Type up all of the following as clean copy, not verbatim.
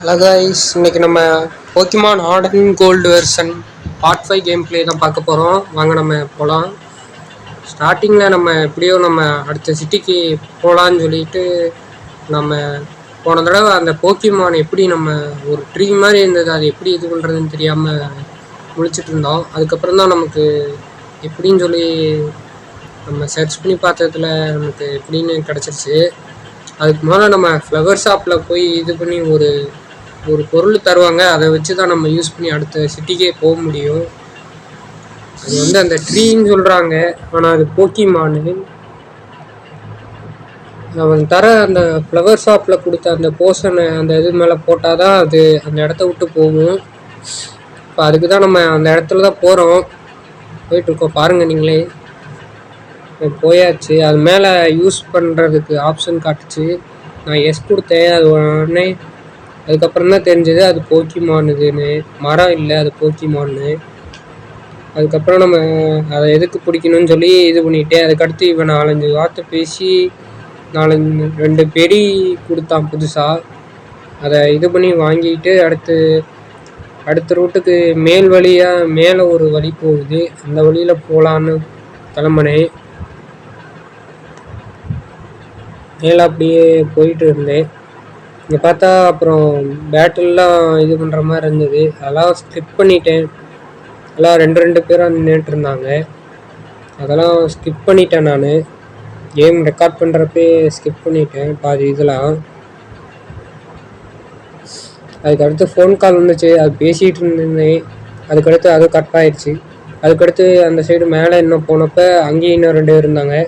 Hello guys, இன்னைக்கு நம்ம Pokemon heart and gold version part 5 game play தான் பார்க்க போகிறோம். வாங்க நம்ம போகலாம். ஸ்டார்டிங்கில் நம்ம எப்படியோ நம்ம அடுத்த சிட்டிக்கு போகலான்னு சொல்லிட்டு நம்ம போன தடவை அந்த போக்கிமான் எப்படி நம்ம ஒரு ட்ரீ மாதிரி இருந்தது, அது எப்படி இது பண்ணுறதுன்னு தெரியாமல் முழிச்சிட்டு இருந்தோம். அதுக்கப்புறம் தான் நமக்கு எப்படின்னு சொல்லி நம்ம சர்ச் பண்ணி பார்த்ததுல நமக்கு எப்படின்னு கிடச்சிருச்சு. அதுக்கு மேலே நம்ம ஃப்ளவர் ஷாப்பில் போய் இது பண்ணி ஒரு பொருள் தருவாங்க, அதை வச்சு தான் நம்ம யூஸ் பண்ணி அடுத்த சிட்டிக்கே போக முடியும். அது வந்து அந்த ட்ரீன்னு சொல்கிறாங்க, ஆனால் அது போக்கிமானு. அவன் தர அந்த ஃப்ளவர் ஷாப்பில் கொடுத்த அந்த போஷனை அந்த இது மேலே போட்டால் தான் அது அந்த இடத்த விட்டு போகும். இப்போ அதுக்கு தான் நம்ம அந்த இடத்துல தான் போகிறோம், போயிட்டுருக்கோம். பாருங்கள் நீங்களே, போயாச்சு. அது மேலே யூஸ் பண்ணுறதுக்கு ஆப்ஷன் காட்டுச்சு. நான் எஸ் கொடுத்தேன். அது உடனே அதுக்கப்புறம் தான் தெரிஞ்சது அது போக்கிமானுதுன்னு. மரம் இல்லை, அது போக்கிமான்னு. அதுக்கப்புறம் நம்ம அதை எதுக்கு பிடிக்கணும்னு சொல்லி இது பண்ணிட்டேன். அதுக்கடுத்து இவன் 4-5 வார்த்தை பேசி 2 பெடி கொடுத்தான் புதுசாக. அதை இது பண்ணி வாங்கிட்டு அடுத்த ரூட்டுக்கு மேல் வழியாக மேலே ஒரு வழி போகுது, அந்த வழியில் போகலான்னு கிளம்புனேன். மேலே அப்படியே போயிட்டு இருந்தேன். இங்கே பார்த்தா அப்புறம் பேட்டில்லாம் இது பண்ணுற மாதிரி இருந்தது, அதெல்லாம் ஸ்கிப் பண்ணிட்டேன். எல்லாம் 2 பேராக நின்றுட்டு இருந்தாங்க, அதெல்லாம் ஸ்கிப் பண்ணிட்டேன். நான் கேம் ரெக்கார்ட் பண்ணுறப்பே ஸ்கிப் பண்ணிட்டேன் பாதி இதெல்லாம். அதுக்கடுத்து ஃபோன் கால் வந்துச்சு, அது பேசிகிட்டு இருந்தேன். அதுக்கடுத்து அது கட் ஆயிடுச்சு. அதுக்கடுத்து அந்த சைடு மேலே இன்னும் போனப்போ அங்கேயும் இன்னும் 2 பேர் இருந்தாங்க.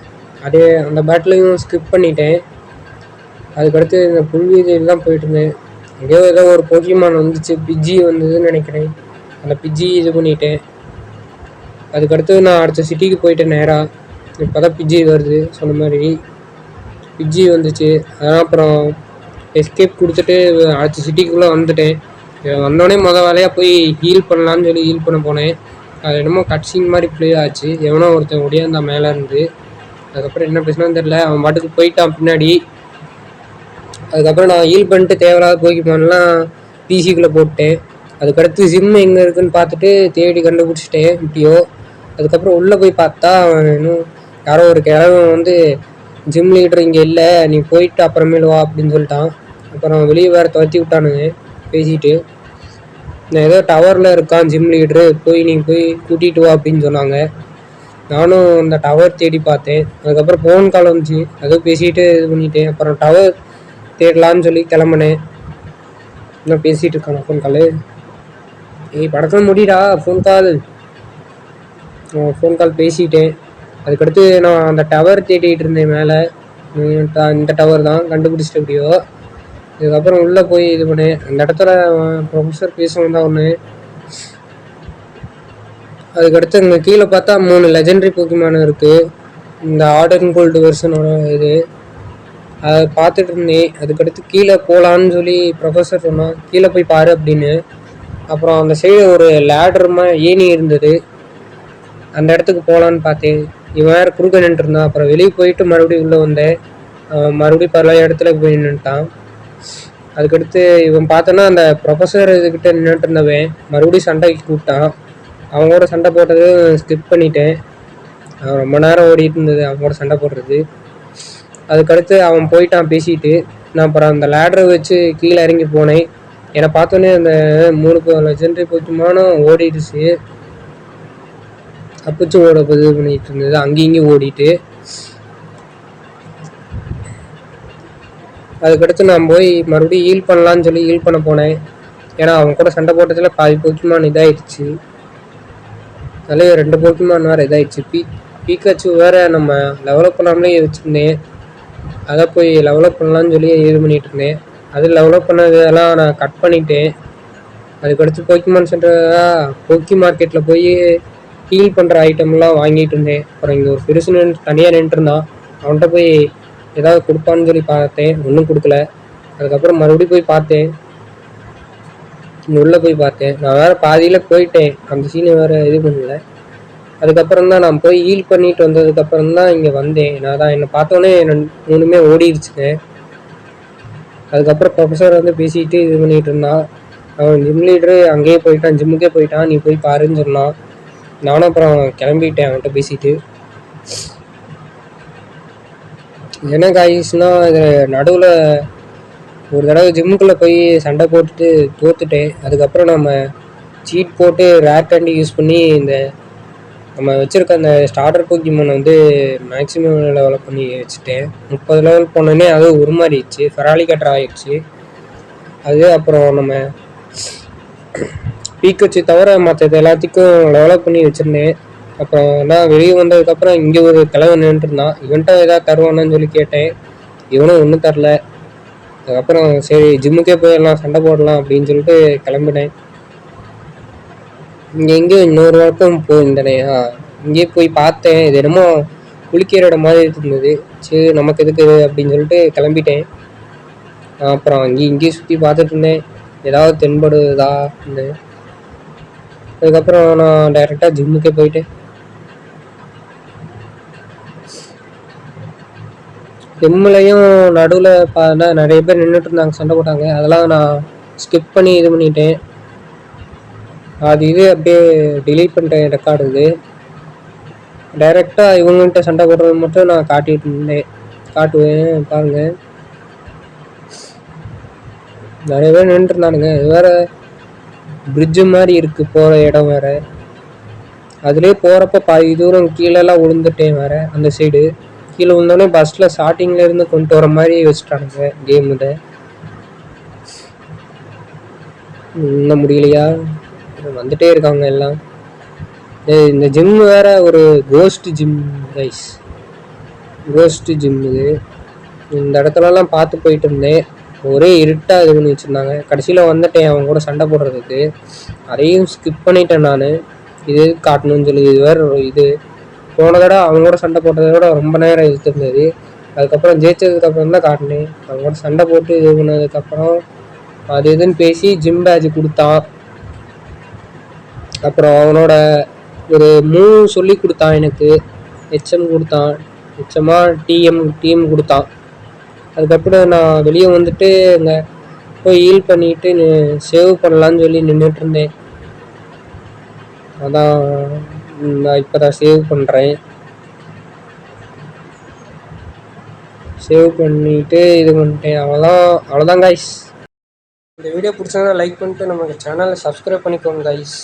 அதே அந்த பேட்டிலையும் ஸ்கிப் பண்ணிட்டேன். அதுக்கடுத்து இந்த புல்வீதியில் தான் போயிட்டு இருந்தேன். எங்கேயோ ஏதோ ஒரு போக்கிமான் வந்துச்சு, பிஜி வந்ததுன்னு நினைக்கிறேன். அந்த பிஜி இது பண்ணிட்டேன். அதுக்கடுத்து நான் அடுத்த சிட்டிக்கு போயிட்டேன் நேராக. இப்போ தான் பிஜி வருது, சொன்ன மாதிரி பிஜி வந்துச்சு. அதனால் அப்புறம் எஸ்கேப் கொடுத்துட்டு அடுத்த சிட்டிக்குள்ளே வந்துட்டேன். வந்தோடனே வேலையாக போய் ஹீல் பண்ணலான்னு சொல்லி ஹீல் பண்ண போனேன். அது என்னமோ கட்சின் மாதிரி ப்ளே ஆச்சு. எவனோ ஒருத்தன் ஒடியாந்தான் மேலே இருந்து. அதுக்கப்புறம் என்ன பிரச்சனைன்னு தெரில, அவன் பாட்டுக்கு போயிட்டான் பின்னாடி. அதுக்கப்புறம் நான் ஹீல் பண்ணிட்டு தேவையில்லாத போக்கிமான்லாம் பிசிக்குள்ளே போட்டேன். அதுக்கடுத்து ஜிம் எங்கே இருக்குதுன்னு பார்த்துட்டு தேடி கண்டுபிடிச்சிட்டேன் இப்படியோ. அதுக்கப்புறம் உள்ளே போய் பார்த்தா அவன் இன்னும் யாரோ ஒரு கிழவன் வந்து ஜிம் லீடர் இங்கே இல்லை, நீ போயிட்டு அப்புறமேலு வா அப்படின்னு சொல்லிட்டான். அப்புறம் வெளியே வேறு துரத்தி விட்டானுங்க பேசிட்டு. நான் ஏதோ டவரில் இருக்கான் ஜிம் லீடரு, நீ போய் கூட்டிகிட்டு வா அப்படின்னு சொன்னாங்க. நானும் அந்த டவர் தேடி பார்த்தேன். அதுக்கப்புறம் ஃபோன் கால் வந்துச்சு, அதுவும் பேசிட்டு இது பண்ணிட்டேன். அப்புறம் டவர் தேடலான்னு சொல்லி கிளம்புனேன். இன்னும் பேசிகிட்டு இருக்கானா ஃபோன் கால்? படத்தில் முடிடா ஃபோன் கால் பேசிட்டேன். அதுக்கடுத்து நான் அந்த டவர் தேடிட்டு இருந்தேன் மேலே. இந்த டவர் தான் கண்டுபிடிச்சிட்டு எப்படியோ. இதுக்கப்புறம் உள்ளே போய் இது பண்ணேன். அந்த இடத்துல ப்ரொஃபஸர் பேசணும் தான் ஒன்று. அதுக்கடுத்து இங்கே கீழே பார்த்தா 3 லெஜெண்டரி போக்கிமான் இருக்குது, இந்த ஹார்ட் அண்ட் கோல்டு வெர்ஷனோட இது. அதை பார்த்துட்டு இருந்தேன். அதுக்கடுத்து கீழே போகலான்னு சொல்லி ப்ரொஃபஸர் சொன்னான், கீழே போய் பாரு அப்படின்னு. அப்புறம் அந்த சைடு ஒரு லேடருமா ஏணி இருந்தது, அந்த இடத்துக்கு போகலான்னு பார்த்தேன். இவன் வேறு குறுக்க நின்றுருந்தான். அப்புறம் வெளியே போயிட்டு மறுபடியும் உள்ளே வந்தேன். மறுபடியும் பல இடத்துல போய் நின்றுட்டான். அதுக்கடுத்து இவன் பார்த்தோன்னா அந்த ப்ரொஃபஸர் இதுக்கிட்ட நின்றுட்டு இருந்தவன் மறுபடியும் சண்டைக்கு கூப்பிட்டான். அவங்களோட சண்டை போட்டது ஸ்கிப் பண்ணிட்டேன். ரொம்ப நேரம் ஓடிட்டு இருந்தது அவங்களோட சண்டை போடுறது. அதுக்கடுத்து அவன் போயிட்டான் பேசிட்டு. நான் அப்புறம் அந்த லேடரை வச்சு கீழே இறங்கி போனேன். என்னை பார்த்தோன்னே அந்த 3 லெஜெண்டரி போக்கிமானும் ஓடிடுச்சு. தப்பிச்சு இது பண்ணிட்டு இருந்தது, அங்கேயும் இங்கேயும் ஓடிட்டு. அதுக்கடுத்து நான் போய் மறுபடியும் ஹீல் பண்ணலான்னு சொல்லி ஹீல் பண்ண போனேன். ஏன்னா அவன் கூட சண்டை போட்டதில் பாதி போக்கிமான் இதாகிடுச்சு. அதில் 2 போக்கிமான் வேறு இதாகிடுச்சு. பீக்காச்சு வேறு நம்ம டெவலப் பண்ணாமலே வச்சுருந்தேன். அதை போய் டெவலப் பண்ணலான்னு சொல்லி இது பண்ணிகிட்டு இருந்தேன். அது டெவலப் பண்ணதெல்லாம் நான் கட் பண்ணிட்டேன். அதுக்கடுத்து போக்கிமான் சென்டராக போக்கி மார்க்கெட்டில் போய் ஹீல் பண்ணுற ஐட்டம்லாம் வாங்கிட்டு இருந்தேன். அப்புறம் இங்கே ஒரு பெருசு தனியாக நின்றுருந்தான், அவன்கிட்ட போய் ஏதாவது கொடுப்பான்னு சொல்லி பார்த்தேன், ஒன்றும் கொடுக்கல. அதுக்கப்புறம் மறுபடியும் போய் பார்த்தேன், இங்கே உள்ளே போய் பார்த்தேன். நான் வேறு பாதியில் போயிட்டேன், அந்த சீனை வேறு இது பண்ணல. அதுக்கப்புறம் தான் நான் போய் ஹீல் பண்ணிட்டு வந்ததுக்கப்புறம் தான் இங்கே வந்தேன். நான் தான் என்னை பார்த்தோன்னே 3மே ஓடிடுச்சுங்க. அதுக்கப்புறம் ப்ரொஃபஸர் வந்து பேசிட்டு இது பண்ணிகிட்டு இருந்தான். அவன் ஜிம் லீடரு அங்கேயே போயிட்டான், ஜிம்முக்கே போயிட்டான், நீ போய் பாருன்னு சொன்னான். நானும் அப்புறம் கிளம்பிட்டேன் அவன்கிட்ட பேசிட்டு. என்ன காயிஸ்னா, இது நடுவில் ஒரு தடவை ஜிம்முக்குள்ளே போய் சண்டை போட்டுட்டு தோத்துட்டேன். அதுக்கப்புறம் நம்ம சீட் போட்டு ரேர் கேண்டி யூஸ் பண்ணி இந்த நம்ம வச்சுருக்க அந்த ஸ்டார்டர் போக்கிமான் வந்து மேக்ஸிமம் லெவலப் பண்ணி வச்சுட்டேன். 30 லெவல் போனோடனே அது உருமாறிடுச்சு, ஃபெராலி கட்டர் ஆகிடுச்சு. அது அப்புறம் நம்ம பீக்கச்சு தவிர மற்றது எல்லாத்துக்கும் டெவலப் பண்ணி வச்சுருந்தேன். அப்புறம் நான் வெளியே வந்ததுக்கப்புறம் இங்கே ஒரு தலைவன் நின்றுருந்தான். இவன்ட்ட ஏதாவது தருவானான்னு சொல்லி கேட்டேன். இவனும் ஒன்றும் தரல. அதுக்கப்புறம் சரி ஜிம்முக்கே போயிடலாம், சண்டை போடலாம் அப்படின்னு சொல்லிட்டு கிளம்பினேன். இங்கே எங்கேயும் இன்னொரு வழக்கம் போயிருந்தேனையா, இங்கேயே போய் பார்த்தேன். இது என்னமோ குளிக்கிற இடம் மாதிரி இருந்தது. சரி நமக்கு எதுக்கு அப்படின்னு சொல்லிட்டு கிளம்பிட்டேன். அப்புறம் இங்கேயும் சுற்றி பார்த்துட்டு இருந்தேன், ஏதாவது தென்படுதா அப்படின்னு. அதுக்கப்புறம் நான் டைரெக்டாக ஜிம்முக்கே போயிட்டேன். ஜிம்முலையும் நடுவில் பார்த்தா நிறைய பேர் நின்றுட்டு இருந்தாங்க, சண்டை போட்டாங்க. அதெல்லாம் நான் ஸ்கிப் பண்ணி இது பண்ணிட்டேன். அது இது அப்படியே டிலீட் பண்ணிட்டேன் ரெக்கார்டு. இது டைரெக்டாக இவங்கள்ட்ட சண்டை போடுறது மட்டும் நான் காட்டிகிட்டு இருந்தேன், காட்டுவேன் பாருங்கள். நிறைய பேர் நின்றுட்டு இருந்தானுங்க. வேறு பிரிட்ஜு மாதிரி இருக்குது போகிற இடம் வேறு. அதுலேயே போகிறப்ப பாதி தூரம் கீழெல்லாம் விழுந்துட்டேன் வேறு. அந்த சைடு கீழே விழுந்தோடனே பஸ்ஸில் ஸ்டார்டிங்லேருந்து கொண்டு வர மாதிரி வச்சுட்டானுங்க கேம். இதை இன்னும் முடியலையா, வந்துட்டே இருக்காங்க எல்லாம். இந்த ஜிம் வேற ஒரு ghost gym guys, ghost gym இது. இந்த இடத்துலலாம் பார்த்து போயிட்டு இருந்தேன், ஒரே இருட்டாக இது பண்ணி வச்சுருந்தாங்க. கடைசியில் வந்துட்டேன் அவங்க கூட சண்டை போடுறதுக்கு. அதையும் ஸ்கிப் பண்ணிட்டேன் நான், இது காட்டணும்னு சொல்லி. இது வேறு இது போன தடவை அவங்க கூட சண்டை போட்டதை விட ரொம்ப நேரம் இழுத்துருந்தது. அதுக்கப்புறம் ஜெயிச்சதுக்கப்புறம் தான் காட்டினேன். அவங்க கூட சண்டை போட்டு இது பண்ணதுக்கப்புறம் அது இதுன்னு பேசி ஜிம் பேட்ஜ் கொடுத்தான். அப்புறம் அவனோட ஒரு சொல்லி கொடுத்தான் எனக்கு, ஹெச்எம் கொடுத்தான், ஹெச்எம்மா டிஎம் கொடுத்தான். அதுக்கப்புறம் நான் வெளியே வந்துட்டு அங்கே போய் ஹீல் பண்ணிட்டு சேவ் பண்ணலான்னு சொல்லி நின்றுட்டு இருந்தேன். அதான் நான் இப்போ தான் சேவ் பண்ணுறேன். சேவ் பண்ணிவிட்டு இது பண்ணிட்டேன். அவ்வளோதான் கைஸ். இந்த வீடியோ பிடிச்சதுனா லைக் பண்ணிட்டு நம்ம சேனலை சப்ஸ்கிரைப் பண்ணிக்கோங்க கைஸ்.